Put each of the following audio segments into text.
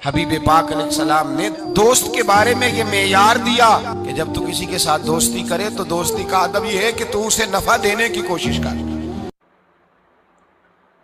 حبیب پاک علیہ السلام نے دوست کے بارے میں یہ معیار دیا کہ جب تو کسی کے ساتھ دوستی کرے تو دوستی کا ادب یہ ہے کہ تو اسے نفع دینے کی کوشش کر۔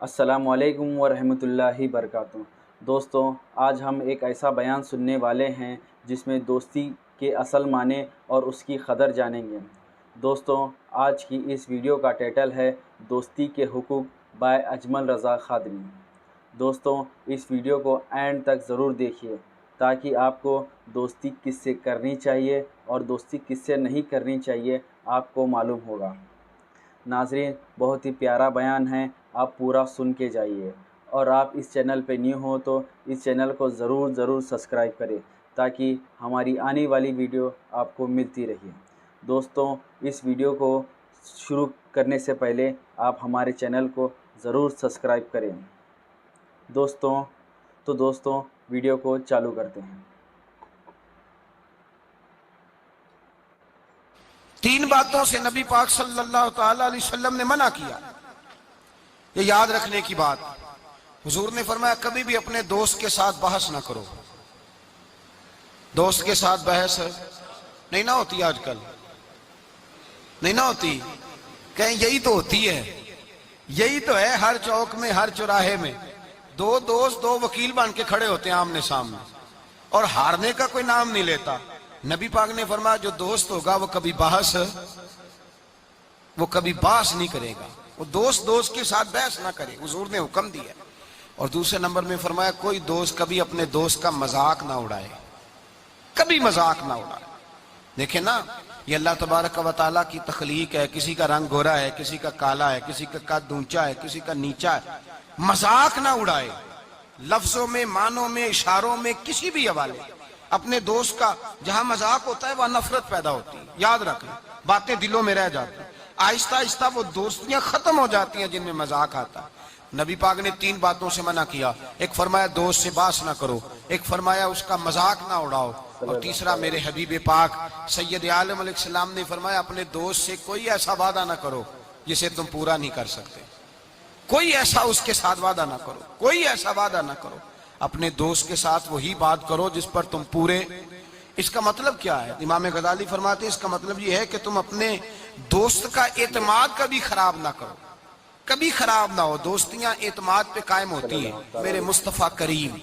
السلام علیکم ورحمۃ اللہ وبرکاتہ۔ دوستوں، آج ہم ایک ایسا بیان سننے والے ہیں جس میں دوستی کے اصل معنی اور اس کی قدر جانیں گے۔ دوستوں، آج کی اس ویڈیو کا ٹائٹل ہے دوستی کے حقوق بائے اجمل رضا خادمی۔ دوستوں، اس ویڈیو کو اینڈ تک ضرور دیکھیے تاکہ آپ کو دوستی کس سے کرنی چاہیے اور دوستی کس سے نہیں کرنی چاہیے آپ کو معلوم ہوگا۔ ناظرین، بہت ہی پیارا بیان ہے، آپ پورا سن کے جائیے، اور آپ اس چینل پہ نیو ہو تو اس چینل کو ضرور سبسکرائب کریں تاکہ ہماری آنے والی ویڈیو آپ کو ملتی رہے۔ دوستوں، اس ویڈیو کو شروع کرنے سے پہلے آپ ہمارے چینل کو ضرور سبسکرائب کریں۔ دوستوں ویڈیو کو چالو کرتے ہیں۔ تین باتوں سے نبی پاک صلی اللہ تعالی علیہ وسلم نے منع کیا، یہ یاد رکھنے کی بات۔ حضور نے فرمایا کبھی بھی اپنے دوست کے ساتھ بحث نہ کرو۔ دوست کے ساتھ بحث نہیں نہ ہوتی، آج کل نہیں نہ ہوتی، کہیں یہی تو ہوتی ہے، یہی تو ہے ہر چوک میں، ہر چوراہے میں دو دوست دو وکیل بن کے کھڑے ہوتے ہیں آمنے سامنے، اور ہارنے کا کوئی نام نہیں لیتا۔ نبی پاک نے فرمایا جو دوست ہوگا وہ کبھی بحث نہیں کرے گا، وہ دوست کے ساتھ بحث نہ کرے، حضور نے حکم دیا۔ اور دوسرے نمبر میں فرمایا کوئی دوست کبھی اپنے دوست کا مذاق نہ اڑائے، کبھی مذاق نہ اڑائے۔ دیکھیں نا، یہ اللہ تبارک و تعالیٰ کی تخلیق ہے، کسی کا رنگ گورا ہے، کسی کا کالا ہے، کسی کا قد اونچا ہے، کسی کا نیچا ہے، مذاق نہ اڑائے، لفظوں میں، معنوں میں، اشاروں میں، کسی بھی حوالے۔ اپنے دوست کا جہاں مذاق ہوتا ہے وہاں نفرت پیدا ہوتی ہے، یاد رکھیں، باتیں دلوں میں رہ جاتی ہیں، آہستہ آہستہ وہ دوستیاں ختم ہو جاتی ہیں جن میں مذاق آتا ہے۔ نبی پاک نے تین باتوں سے منع کیا، ایک فرمایا دوست سے بحث نہ کرو، ایک فرمایا اس کا مذاق نہ اڑاؤ، اور تیسرا میرے حبیب پاک سید عالم علیہ السلام نے فرمایا اپنے دوست سے کوئی ایسا وعدہ نہ کرو جسے تم پورا نہیں کر سکتے، کوئی ایسا اس کے ساتھ وعدہ نہ کرو، کوئی ایسا وعدہ نہ کرو، اپنے دوست کے ساتھ وہی بات کرو جس پر تم پورے۔ اس کا مطلب کیا ہے؟ امام غزالی فرماتے ہیں اس کا مطلب یہ ہے کہ تم اپنے دوست کا اعتماد کبھی خراب نہ کرو، کبھی خراب نہ ہو۔ دوستیاں اعتماد پہ قائم ہوتی ہیں۔ میرے مصطفیٰ کریم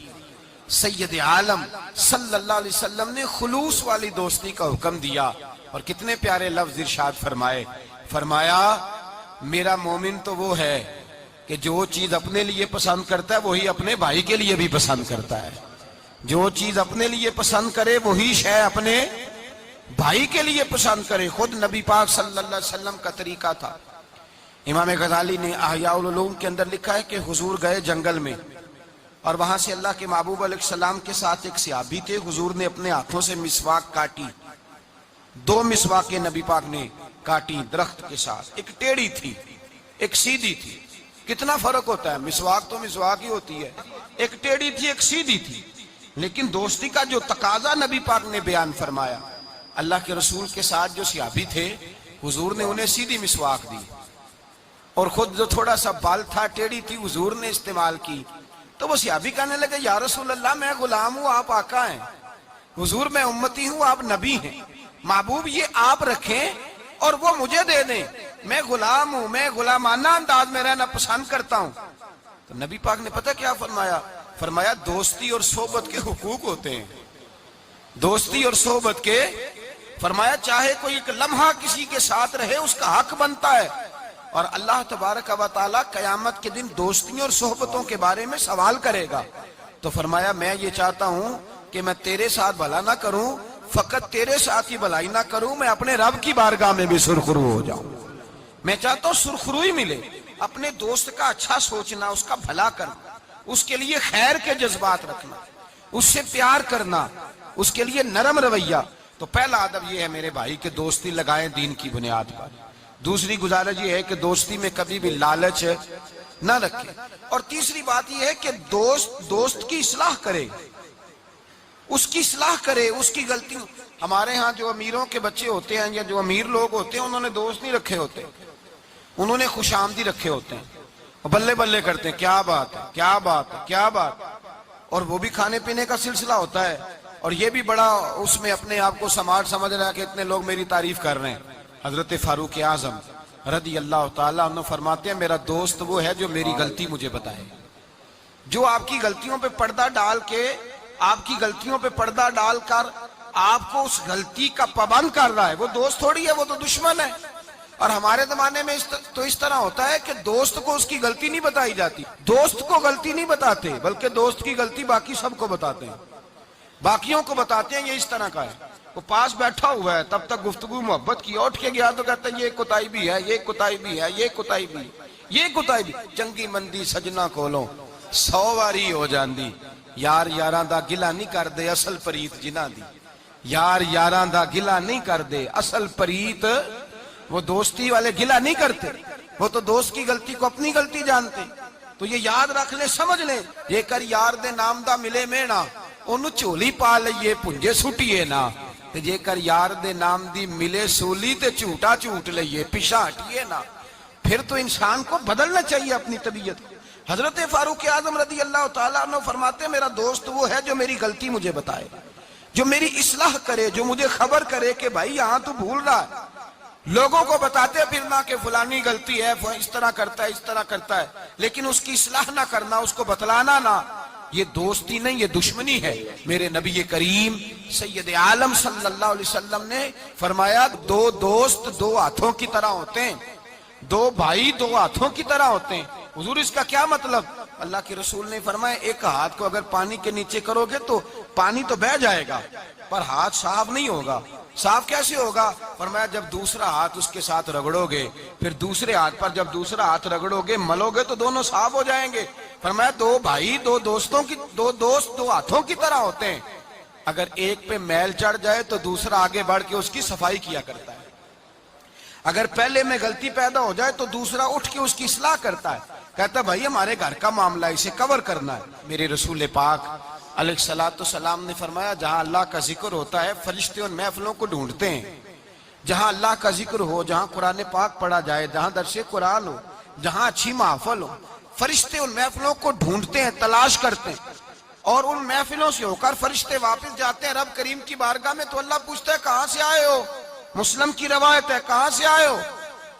سید عالم صلی اللہ علیہ وسلم نے خلوص والی دوستی کا حکم دیا، اور کتنے پیارے لفظ ارشاد فرمائے، فرمایا میرا مومن تو وہ ہے کہ جو چیز اپنے لیے پسند کرتا ہے وہی اپنے بھائی کے لیے بھی پسند کرتا ہے، جو چیز اپنے لیے پسند کرے وہی شے اپنے بھائی کے لیے پسند کرے۔ خود نبی پاک صلی اللہ علیہ وسلم کا طریقہ تھا۔ امام غزالی نے احیاء العلوم کے اندر لکھا ہے کہ حضور گئے جنگل میں، اور وہاں سے اللہ کے محبوب علیہ السلام کے ساتھ ایک صحابی تھے۔ حضور نے اپنے ہاتھوں سے مسواک کاٹی، دو مسواکیں نبی پاک نے کاٹی درخت کے ساتھ، ایک ٹیڑھی تھی ایک سیدھی تھی۔ کتنا فرق ہوتا ہے، مسواک تو مسواک ہی ہوتی ہے، ایک ٹیڑھی تھی ایک سیدھی تھی، لیکن دوستی کا جو تقاضا نبی پاک نے بیان فرمایا، اللہ کے رسول کے ساتھ جو صحابی تھے حضور نے انہیں سیدھی مسواک دی، اور خود جو تھوڑا سا بال تھا ٹیڑھی تھی حضور نے استعمال کی۔ تو وہ صحابی کہنے لگے یا رسول اللہ میں غلام ہوں آپ آقا ہیں، حضور میں امتی ہوں آپ نبی ہیں، محبوب یہ آپ رکھیں اور وہ مجھے دے دیں، میں غلام ہوں، میں غلامانہ انداز میں رہنا پسند کرتا ہوں۔ تو نبی پاک نے پتہ کیا فرمایا؟ فرمایا دوستی اور صحبت کے حقوق ہوتے ہیں، دوستی اور صحبت کے، فرمایا چاہے کوئی ایک لمحہ کسی کے ساتھ رہے اس کا حق بنتا ہے، اور اللہ تبارک و تعالیٰ قیامت کے دن دوستیوں اور صحبتوں کے بارے میں سوال کرے گا۔ تو فرمایا میں یہ چاہتا ہوں کہ میں تیرے ساتھ بھلا نہ کروں، فقط تیرے ساتھ ہی بھلائی نہ کروں، میں اپنے رب کی بارگاہ میں بھی سرخرو ہو جاؤں۔ میں چاہتا ہوں سرخروئی ملے، اپنے دوست کا اچھا سوچنا، اس کا بھلا کرنا، اس کے لیے خیر کے جذبات رکھنا، اس سے پیار کرنا، اس کے لیے نرم رویہ۔ تو پہلا ادب یہ ہے میرے بھائی کہ دوستی لگائیں دین کی بنیاد پر۔ دوسری گزارش یہ ہے کہ دوستی میں کبھی بھی لالچ نہ رکھے، اور تیسری بات یہ ہے کہ دوست کی اصلاح کرے، اس کی اصلاح کرے، اس کی غلطی۔ ہمارے ہاں جو امیروں کے بچے ہوتے ہیں یا جو امیر لوگ ہوتے ہیں انہوں نے دوست نہیں رکھے ہوتے، انہوں نے خوش آمدی رکھے ہوتے ہیں، بلے بلے کرتے ہیں، کیا بات ہے کیا بات ہے کیا بات ہے۔ اور وہ بھی کھانے پینے کا سلسلہ ہوتا ہے، اور یہ بھی بڑا اس میں اپنے آپ کو سماج سمجھ رہا ہے کہ اتنے لوگ میری تعریف کر رہے ہیں۔ حضرت فاروق اعظم رضی اللہ تعالیٰ عنہ فرماتے ہیں میرا دوست وہ ہے جو میری غلطی مجھے بتائے، جو آپ کی غلطیوں پہ پردہ ڈال کے، آپ کی غلطیوں پہ پردہ ڈال کر آپ کو اس غلطی کا پابند کر رہا ہے، وہ دوست تھوڑی ہے، وہ تو دشمن ہے۔ اور ہمارے زمانے میں تو اس طرح ہوتا ہے کہ دوست کو اس کی غلطی نہیں بتائی جاتی، دوست کو غلطی نہیں بتاتے بلکہ دوست کی غلطی باقی سب کو بتاتے ہیں، باقیوں کو بتاتے ہیں یہ اس طرح کا ہے۔ وہ پاس بیٹھا ہوا ہے تب تک گفتگو محبت کی، اٹھ کے گیا تو کہتا ہے یہ کوتاہی بھی ہے، یہ کوتاہی بھی ہے، یہ کوتاہی بھی ہے، یہ کوتاہی بھی۔ چنگی مندی سجنا کولوں 100 واری ہو جاندی، یار یاراں دا گلا نہیں کر دے اصل پریت جنہاں دی، یار یاراں دا گلا نہیں کر دے اصل پریت، وہ دوستی والے گلا نہیں کرتے، وہ تو دوست کی غلطی کو اپنی غلطی جانتے۔ تو یہ یاد رکھ لیں، سمجھ لیں، یہ کر یار دے نام دا ملے مینا انہوں چولی پا لئیے پنجے سٹیے نا، تے جے کر یار دے نام دی ملے سولی تے جھوٹا جھوٹ لئیے پیشا ہٹیے نا۔ پھر تو انسان کو بدلنا چاہیے اپنی طبیعت کو۔ حضرت فاروق اعظم رضی اللہ تعالیٰ عنہ فرماتے ہیں میرا دوست وہ ہے جو میری غلطی مجھے بتائے، جو میری اصلاح کرے، جو مجھے خبر کرے کہ بھائی یہاں تو بھول رہا ہے۔ لوگوں کو بتاتے پھرنا کہ فلانی غلطی ہے، اس طرح کرتا ہے، اس طرح کرتا ہے، لیکن اس کی اصلاح نہ کرنا، اس کو بتلانا نہ، یہ دوستی نہیں، یہ دشمنی ہے۔ میرے نبی کریم سید عالم صلی اللہ علیہ وسلم نے فرمایا دو دوست دو ہاتھوں کی طرح ہوتے ہیں، دو بھائی دو ہاتھوں کی طرح ہوتے ہیں۔ حضور اس کا کیا مطلب؟ اللہ کے رسول نے فرمایا ایک ہاتھ کو اگر پانی کے نیچے کرو گے تو پانی تو بہہ جائے گا پر ہاتھ صاف نہیں ہوگا۔ صاف کیسے ہوگا؟ فرمایا جب دوسرا ہاتھ اس کے ساتھ رگڑو گے، پھر دوسرے ہاتھ پر جب دوسرا ہاتھ رگڑو گے ملو گے تو دونوں صاف ہو جائیں گے۔ فرمایا دو بھائی دو دوست دو ہاتھوں کی طرح ہوتے ہیں، اگر ایک پہ میل چڑھ جائے تو دوسرا آگے بڑھ کے اس کی صفائی کیا کرتا ہے، اگر پہلے میں غلطی پیدا ہو جائے تو دوسرا اٹھ کے اس کی اصلاح کرتا ہے، کہتا ہے بھائی ہمارے گھر کا معاملہ اسے کور کرنا ہے۔ میرے رسول پاک علیہ السلام نے فرمایا جہاں اللہ کا ذکر ہوتا ہے فرشتے ان محفلوں کو ڈھونڈتے ہیں، جہاں اللہ کا ذکر ہو، جہاں قرآن پاک پڑھا جائے، جہاں درس قرآن ہو، جہاں اچھی محفل ہو، فرشتے ان محفلوں کو ڈھونڈتے ہیں، تلاش کرتے ہیں، اور ان محفلوں سے ہو کر فرشتے واپس جاتے ہیں رب کریم کی بارگاہ میں، تو اللہ پوچھتا ہے کہاں سے آئے ہو؟ مسلم کی روایت ہے کہاں سے آئے ہو؟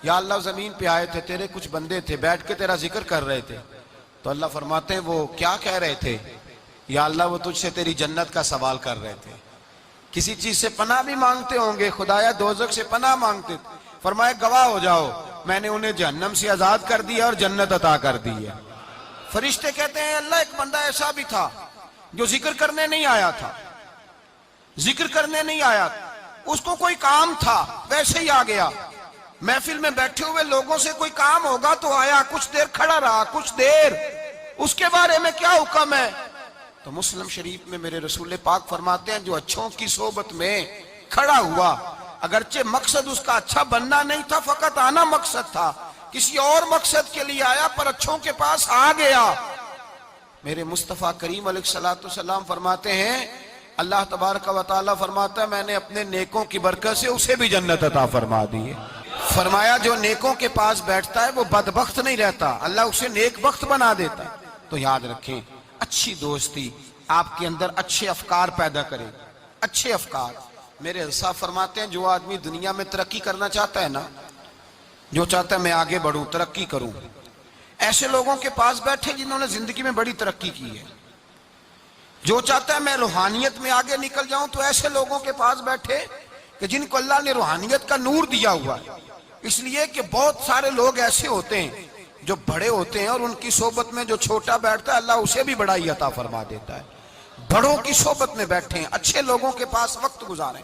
یا اللہ زمین پہ آئے تھے، تیرے کچھ بندے تھے بیٹھ کے تیرا ذکر کر رہے تھے۔ تو اللہ فرماتے ہیں وہ کیا کہہ رہے تھے؟ یا اللہ وہ تجھ سے تیری جنت کا سوال کر رہے تھے، کسی چیز سے پناہ بھی مانگتے ہوں گے، خدایا دوزخ سے پناہ مانگتے تھے۔ فرمایا گواہ ہو جاؤ میں نے انہیں جہنم سے آزاد کر دیا اور جنت عطا کر دی ہے۔ فرشتے کہتے ہیں اللہ ایک بندہ ایسا بھی تھا جو ذکر کرنے نہیں آیا تھا، ذکر کرنے نہیں آیا تھا، اس کو کوئی کام تھا ویسے ہی آ گیا، محفل میں بیٹھے ہوئے لوگوں سے کوئی کام ہوگا تو آیا، کچھ دیر کھڑا رہا، کچھ دیر، اس کے بارے میں کیا حکم ہے؟ تو مسلم شریف میں میرے رسول پاک فرماتے ہیں جو اچھوں کی صحبت میں کھڑا ہوا، اگرچہ مقصد اس کا اچھا بننا نہیں تھا، فقط آنا مقصد تھا، کسی اور مقصد کے لیے آیا پر اچھوں کے پاس آ گیا۔ میرے مصطفیٰ کریم علیہ السلام فرماتے ہیں اللہ تبارک و تعالیٰ فرماتا ہے میں نے اپنے نیکوں کی برکت سے اسے بھی جنت عطا فرما دی ہے۔ فرمایا جو نیکوں کے پاس بیٹھتا ہے وہ بدبخت نہیں رہتا، اللہ اسے نیک بخت بنا دیتا ہے۔ تو یاد رکھیں اچھی دوستی آپ کے اندر اچھے افکار پیدا کرے، اچھے افکار۔ میرے صاحب فرماتے ہیں جو آدمی دنیا میں ترقی کرنا چاہتا ہے نا، جو چاہتا ہے میں آگے بڑھوں ترقی کروں، ایسے لوگوں کے پاس بیٹھے جنہوں نے زندگی میں بڑی ترقی کی ہے۔ جو چاہتا ہے میں روحانیت میں آگے نکل جاؤں تو ایسے لوگوں کے پاس بیٹھے کہ جن کو اللہ نے روحانیت کا نور دیا ہوا ہے۔ اس لیے کہ بہت سارے لوگ ایسے ہوتے ہیں جو بڑے ہوتے ہیں اور ان کی صحبت میں جو چھوٹا بیٹھتا ہے اللہ اسے بھی بڑائی عطا فرما دیتا ہے۔ بڑوں کی صحبت میں بیٹھیں، اچھے لوگوں کے پاس وقت گزاریں،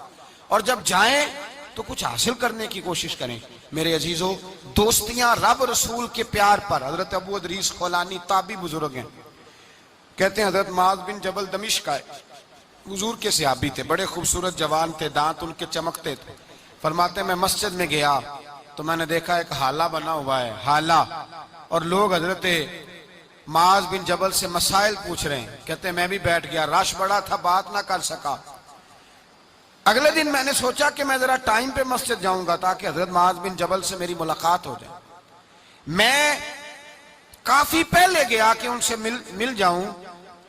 اور جب جائیں تو کچھ حاصل کرنے کی کوشش کریں۔ میرے عزیزو دوستیاں رب رسول کے پیار پر، حضرت ابو ادریس خولانی تابعی بزرگ ہیں، کہتے ہیں حضرت معاذ بن جبل دمشق کا حضور کے صحابی تھے، بڑے خوبصورت جوان تھے، دانت ان کے چمکتے تھے۔ فرماتے ہیں میں مسجد میں گیا تو میں نے دیکھا ایک حالہ بنا ہوا ہے، حالہ، اور لوگ حضرت معاذ بن جبل سے مسائل پوچھ رہے ہیں۔ کہتے ہیں میں بھی بیٹھ گیا، رش بڑا تھا بات نہ کر سکا۔ اگلے دن میں نے سوچا کہ میں ذرا ٹائم پہ مسجد جاؤں گا تاکہ حضرت معاذ بن جبل سے میری ملاقات ہو جائے۔ میں کافی پہلے گیا کہ ان سے مل جاؤں،